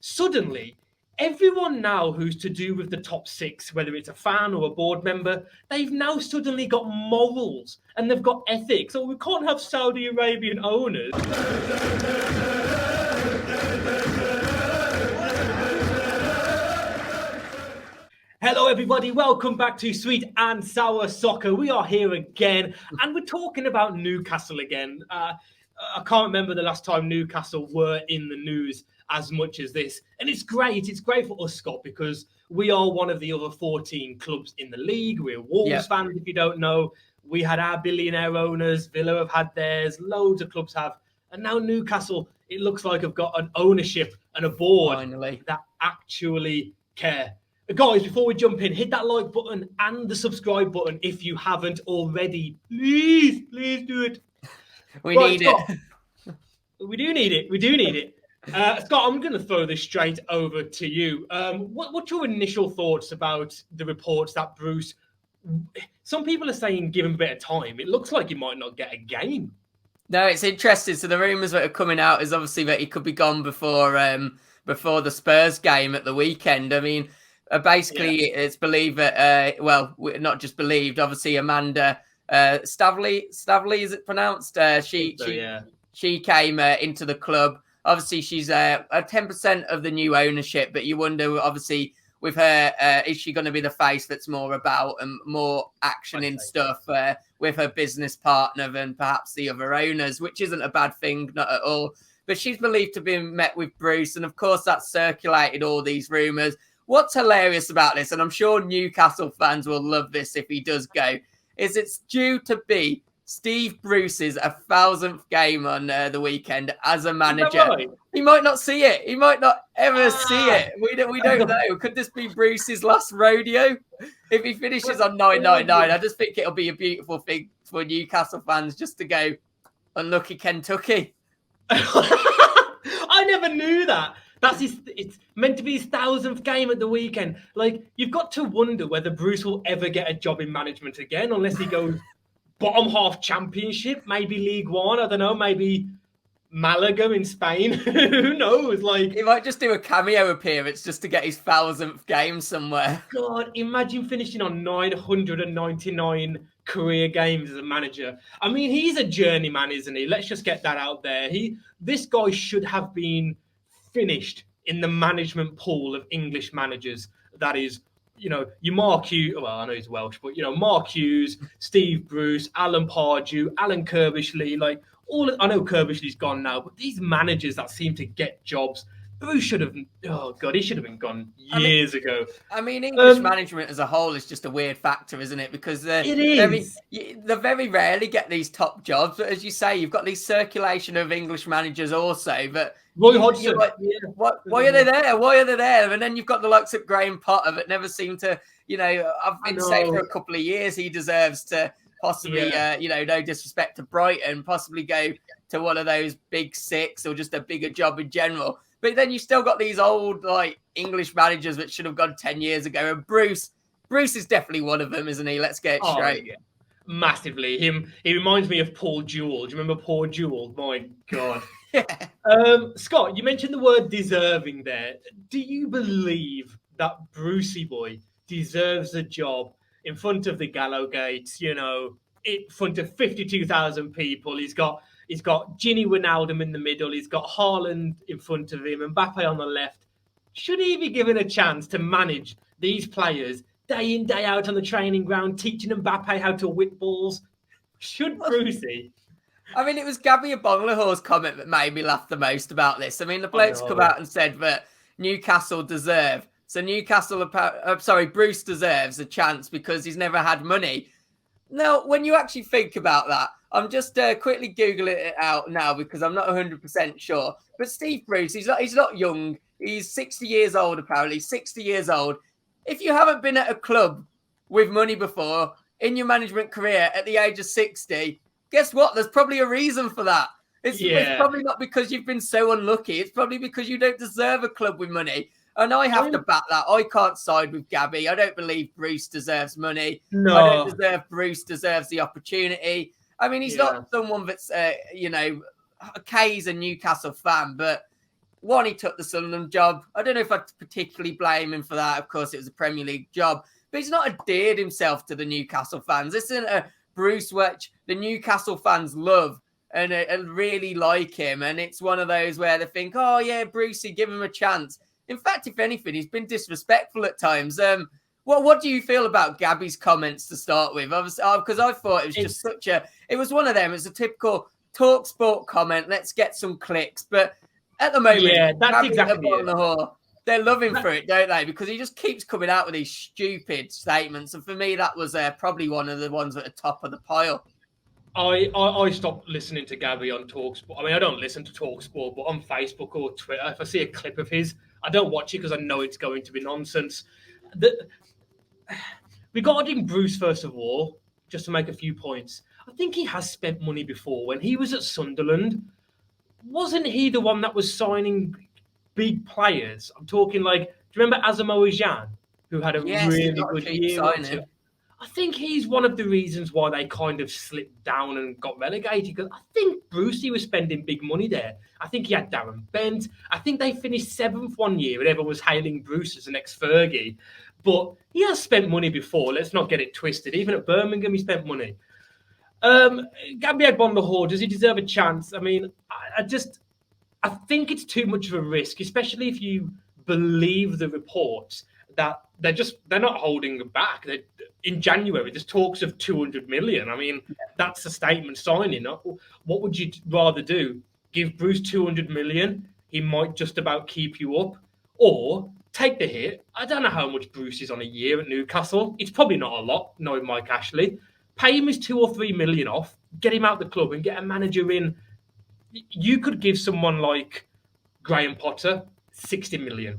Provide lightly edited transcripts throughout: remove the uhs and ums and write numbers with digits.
suddenly everyone now who's to do with the top six, whether it's a fan or a board member, they've now suddenly got morals and they've got ethics. So we can't have Saudi Arabian owners. Hello, everybody. Welcome back to Sweet and Sour Soccer. We are here again, and we're talking about Newcastle again. I can't remember the last time Newcastle were in the news as much as this. And it's great. It's great for us, Scott, because we are one of the other 14 clubs in the league. We're Wolves fans, if you don't know. We had our billionaire owners. Villa have had theirs. Loads of clubs have. And now Newcastle, it looks like have got an ownership and a board that actually care. Guys, before we jump in, hit that like button and the subscribe button if you haven't already. Please do it. We need Scott, it. We do need it. Scott, I'm going to throw this straight over to you. What's your initial thoughts about the reports that Bruce... Some people are saying give him a bit of time. It looks like he might not get a game. No, it's interesting. So the rumours that are coming out is obviously that he could be gone before the Spurs game at the weekend. I mean... basically, it's believed that, not just believed, obviously Amanda Stavley, is it pronounced? She came into the club. Obviously, she's 10% of the new ownership, but you wonder, obviously, with her, is she going to be the face that's more about and more action in stuff with her business partner than perhaps the other owners, which isn't a bad thing, not at all. But she's believed to be met with Bruce, and of course, that's circulated all these rumours. What's hilarious about this, and I'm sure Newcastle fans will love this if he does go, is it's due to be Steve Bruce's 1,000th game on the weekend as a manager. Right? He might not see it. He might not ever see it. We don't know. Could this be Bruce's last rodeo? If he finishes on 999, I just think it'll be a beautiful thing for Newcastle fans just to go, unlucky Kentucky. I never knew that. It's meant to be his 1,000th game at the weekend. Like, you've got to wonder whether Bruce will ever get a job in management again, unless he goes bottom half championship, maybe League One. I don't know, maybe Malaga in Spain. Who knows? Like, he might just do a cameo appearance just to get his 1,000th game somewhere. God, imagine finishing on 999 career games as a manager. I mean, he's a journeyman, isn't he? Let's just get that out there. This guy should have been finished in the management pool of English managers. That is, your Mark Hughes, well, I know he's Welsh, but, Mark Hughes, Steve Bruce, Alan Pardew, Alan Kirbishley, I know Kirbishley's gone now, but these managers that seem to get jobs, Bruce should have, he should have been gone years ago. I mean, English management as a whole is just a weird factor, isn't it? Because they very rarely get these top jobs. But as you say, you've got these circulation of English managers also, but Roy Hodgson. Why are they there? Why are they there? And then you've got the likes of Graham Potter that never seem to, I've been saying for a couple of years he deserves to possibly, no disrespect to Brighton, possibly go to one of those big six or just a bigger job in general. But then you still got these old English managers that should have gone 10 years ago. And Bruce is definitely one of them, isn't he? Let's get it straight. Yeah. Massively. He reminds me of Paul Jewell. Do you remember Paul Jewell? My God. Scott, you mentioned the word deserving there. Do you believe that Brucey boy deserves a job in front of the Gallowgates, in front of 52,000 people? He's got Gini Wijnaldum in the middle. He's got Haaland in front of him, Mbappe on the left. Should he be given a chance to manage these players day in, day out on the training ground, teaching Mbappe how to whip balls? Should Brucey? I mean, it was Gabby Bonglahor's comment that made me laugh the most about this. I mean, the blokes come out and said that Newcastle deserve. So Bruce deserves a chance because he's never had money. Now, when you actually think about that, I'm just quickly Googling it out now because I'm not 100% sure. But Steve Bruce, he's not young. He's 60 years old, apparently. 60 years old. If you haven't been at a club with money before in your management career at the age of 60, guess what? There's probably a reason for that. It's probably not because you've been so unlucky. It's probably because you don't deserve a club with money. And I have to back that. I can't side with Gabby. I don't believe Bruce deserves money. No. I don't deserve Bruce deserves the opportunity. I mean, he's not someone that's, Kay's a Newcastle fan, but one, he took the Sunderland job. I don't know if I'd particularly blame him for that. Of course, it was a Premier League job. But he's not endeared himself to the Newcastle fans. This isn't a Bruce which the Newcastle fans love and really like him. And it's one of those where they think, oh, yeah, Brucey, give him a chance. In fact, if anything, he's been disrespectful at times. What do you feel about Gabby's comments to start with? Because I thought it was just it was one of them. It's a typical talk sport comment. Let's get some clicks. But at the moment, yeah, that's exactly it. They love him for it, don't they? Because he just keeps coming out with these stupid statements. And for me, that was probably one of the ones at the top of the pile. I stopped listening to Gabby on TalkSport. I mean, I don't listen to TalkSport, but on Facebook or Twitter, if I see a clip of his, I don't watch it because I know it's going to be nonsense. Regarding Bruce, first of all, just to make a few points, I think he has spent money before. When he was at Sunderland, wasn't he the one that was signing big players? I'm talking like, do you remember Asamoah Gyan, who had a really good year? I think he's one of the reasons why they kind of slipped down and got relegated. Because I think Brucey was spending big money there. I think he had Darren Bent. I think they finished 7th one year and everyone was hailing Bruce as the next Fergie. But he has spent money before. Let's not get it twisted. Even at Birmingham, he spent money. Gabby Agbonlahor, does he deserve a chance? I mean, I think it's too much of a risk, especially if you believe the reports that they're not holding back. In January, there's talks of 200 million. I mean, that's a statement signing. What would you rather do? Give Bruce 200 million? He might just about keep you up, or take the hit. I don't know how much Bruce is on a year at Newcastle. It's probably not a lot, knowing Mike Ashley. Pay him his 2 or 3 million off, get him out the club and get a manager in. You could give someone like Graham Potter 60 million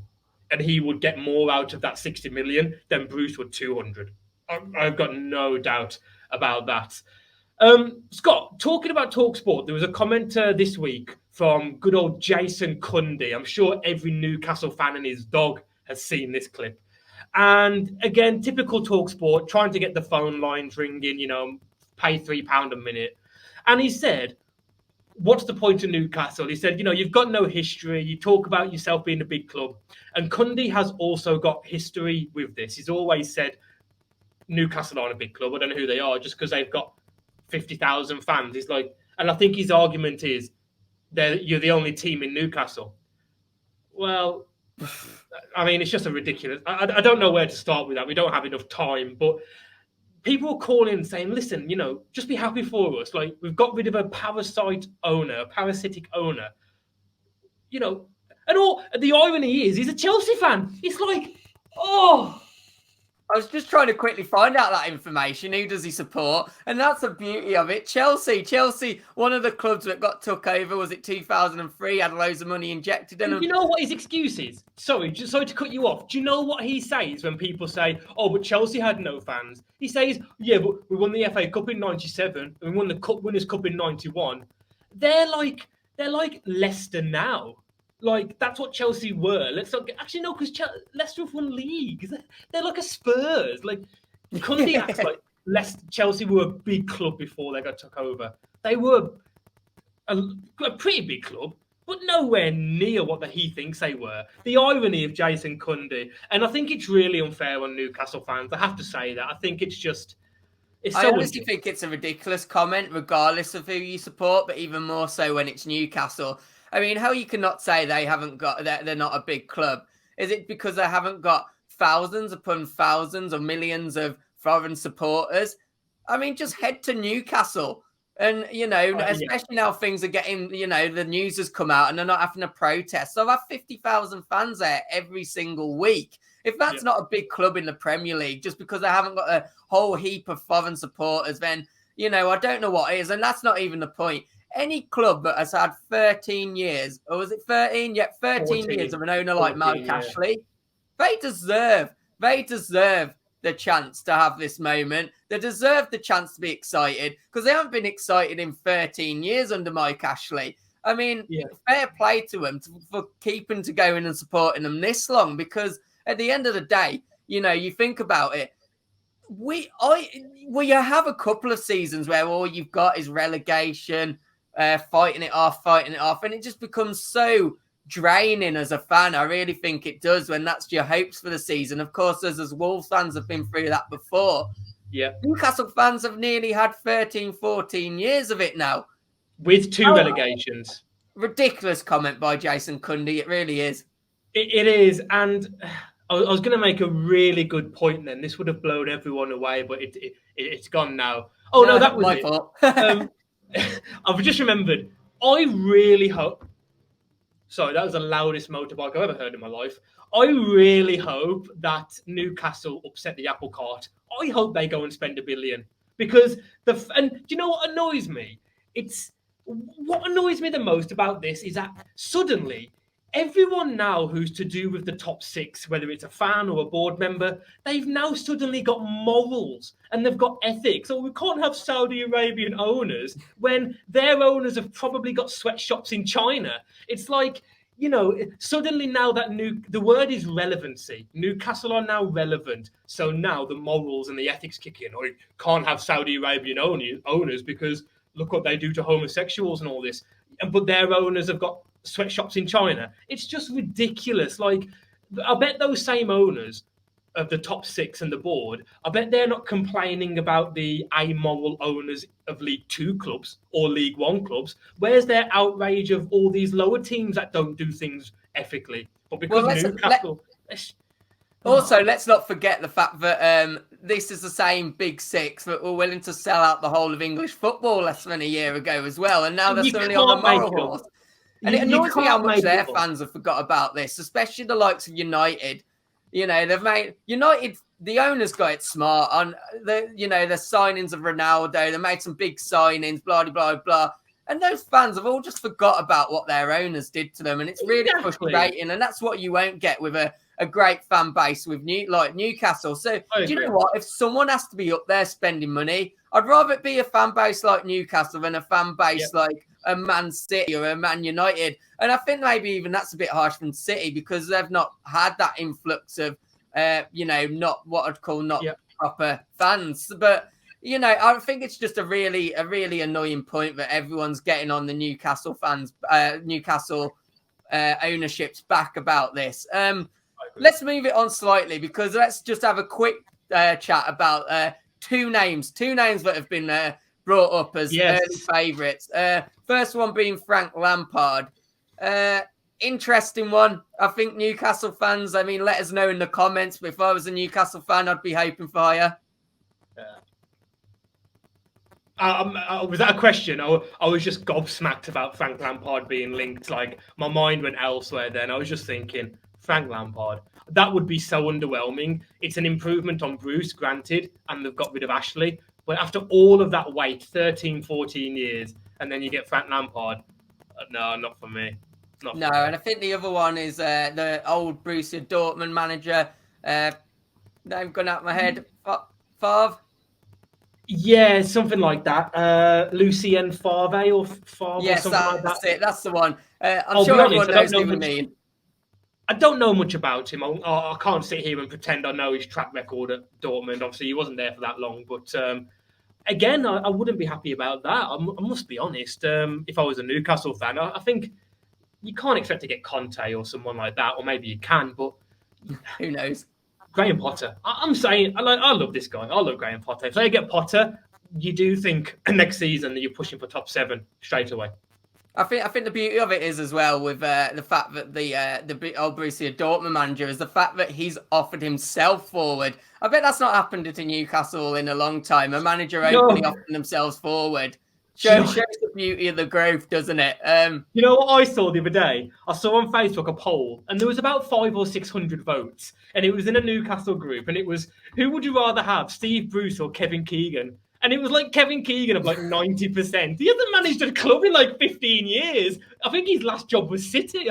and he would get more out of that 60 million than Bruce would 200. I've got no doubt about that. Scott, talking about TalkSport, there was a commenter this week from good old Jason Cundy. I'm sure every Newcastle fan and his dog has seen this clip. And again, typical TalkSport, trying to get the phone lines ringing, pay £3 a minute. And he said, what's the point of Newcastle? He said, you've got no history. You talk about yourself being a big club. And Cundy has also got history with this. He's always said, Newcastle aren't a big club. I don't know who they are, just because they've got 50,000 fans. He's like, and I think his argument is that you're the only team in Newcastle. Well, I mean, it's just a ridiculous. I don't know where to start with that. We don't have enough time, but people call in saying, listen, just be happy for us. Like, we've got rid of a parasitic owner. And all the irony is, he's a Chelsea fan. It's like, I was just trying to quickly find out that information. Who does he support? And that's the beauty of it. Chelsea, one of the clubs that got took over, was it 2003, had loads of money injected in them. You know what his excuse is? Sorry to cut you off. Do you know what he says when people say, but Chelsea had no fans? He says, yeah, but we won the FA Cup in 97 and we won the Cup Winners' Cup in 91. They're like Leicester now. Like, that's what Chelsea were. Actually, no, because Leicester have won leagues. They're like a Spurs. Like, Cundy acts like Chelsea were a big club before they got took over. They were a pretty big club, but nowhere near what he thinks they were. The irony of Jason Cundy. And I think it's really unfair on Newcastle fans. I have to say that. I think it's just... I honestly think it's a ridiculous comment, regardless of who you support, but even more so when it's Newcastle. I mean, how you cannot say they're not a big club? Is it because they haven't got thousands upon thousands or millions of foreign supporters? I mean, just head to Newcastle. And, especially now things are getting, the news has come out and they're not having a protest. So I've had 50,000 fans there every single week. If that's not a big club in the Premier League, just because they haven't got a whole heap of foreign supporters, then, I don't know what it is. And that's not even the point. Any club that has had 13 years, or was it 13? Yeah, 13 years of an owner like Mike Ashley, they deserve the chance to have this moment. They deserve the chance to be excited, because they haven't been excited in 13 years under Mike Ashley. I mean, fair play to them for keeping to going and supporting them this long, because at the end of the day, you think about it, we have a couple of seasons where all you've got is relegation, fighting it off, and it just becomes so draining as a fan. I really think it does when that's your hopes for the season. Of course, us as Wolves fans have been through that before. Yeah. Newcastle fans have nearly had 13, 14 years of it now. With 2 relegations. Ridiculous comment by Jason Cundy. It really is. It is. And I was going to make a really good point then. This would have blown everyone away, but it's gone now. Oh, no, that was my it. fault. I've just remembered. I really hope. Sorry, that was the loudest motorbike I've ever heard in my life. I really hope that Newcastle upset the apple cart. I hope they go and spend $1 billion because and do you know what annoys me? What annoys me the most about this is that suddenly everyone now who's to do with the top 6, whether it's a fan or a board member, they've now suddenly got morals and they've got ethics. So we can't have Saudi Arabian owners when their owners have probably got sweatshops in China. It's like, suddenly now that the word is relevancy. Newcastle are now relevant. So now the morals and the ethics kick in. Or you can't have Saudi Arabian owners because look what they do to homosexuals and all this. But their owners have got sweatshops in China. It's just ridiculous. Like, I bet those same owners of the top 6 and the board, I bet they're not complaining about the amoral owners of League 2 clubs or League 1 clubs. Where's their outrage of all these lower teams that don't do things ethically? But because Newcastle... Also, let's not forget the fact that this is the same Big 6 that were willing to sell out the whole of English football less than a year ago as well. And now they're suddenly on the moral horse. And it annoys me how much their fans have forgot about this, especially the likes of United. They've made United, the owners got it smart on the signings of Ronaldo. They made some big signings, blah, blah, blah. And those fans have all just forgot about what their owners did to them. And it's really frustrating. And that's what you won't get with a great fan base with Newcastle. So do you know what? If someone has to be up there spending money, I'd rather it be a fan base like Newcastle than a fan base like a Man City or a Man United. And I think maybe even that's a bit harsh from City because they've not had that influx of, not what I'd call proper fans. But, I think it's just a really annoying point that everyone's getting on the Newcastle fans, Newcastle ownership's back about this. Let's move it on slightly because let's just have a quick chat about two names that have been brought up as early favourites. First one being Frank Lampard. Interesting one. I think Newcastle fans, let us know in the comments. But if I was a Newcastle fan, I'd be hoping for higher. Was that a question? I was just gobsmacked about Frank Lampard being linked. Like, my mind went elsewhere then. I was just thinking, Frank Lampard, that would be so underwhelming. It's an improvement on Bruce, granted, and they've got rid of Ashley. But after all of that wait, 13, 14 years, and then you get Frank Lampard, no, not for me. And I think the other one is the old Borussia Dortmund manager. Name gone out of my head. Favre? Yeah, something like that. Lucien Favre or Favre or something like that. That's it. That's the one. I'm sure everyone knows who we mean. I don't know much about him. I can't sit here and pretend I know his track record at Dortmund. Obviously, he wasn't there for that long. But again, I wouldn't be happy about that. I must be honest. If I was a Newcastle fan, I think you can't expect to get Conte or someone like that. Or maybe you can, but who knows? Graham Potter. I'm saying, I love this guy. I love Graham Potter. If they get Potter, you do think next season that you're pushing for top 7 straight away. I think the beauty of it is as well with the fact that the old Borussia Dortmund manager is the fact that he's offered himself forward. I bet that's not happened to Newcastle in a long time. A manager openly offering themselves forward. Shows the beauty of the growth, doesn't it? You know what I saw the other day? I saw on Facebook a poll, and there was about 500 or 600 votes, and it was in a Newcastle group, and it was, who would you rather have, Steve Bruce or Kevin Keegan? And it was like Kevin Keegan of like 90%. He hasn't managed a club in like 15 years. I think his last job was City.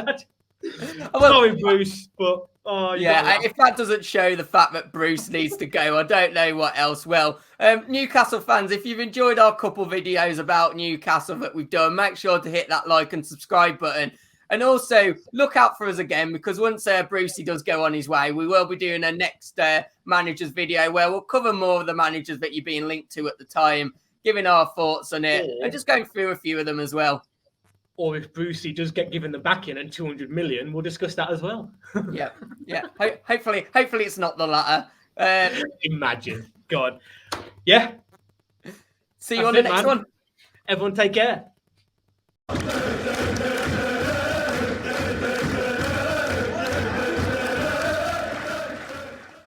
Sorry, Bruce, but... if that doesn't show the fact that Bruce needs to go, I don't know what else will. Newcastle fans, if you've enjoyed our couple videos about Newcastle that we've done, make sure to hit that like and subscribe button. And also, look out for us again, because once Brucey does go on his way, we will be doing a next managers video where we'll cover more of the managers that you're being linked to at the time, giving our thoughts on it, and just going through a few of them as well. or if Brucey does get given the backing and 200 million, we'll discuss that as well. Yeah. Hopefully it's not the latter. Imagine. God. Yeah. See you on the next man. one. Everyone take care.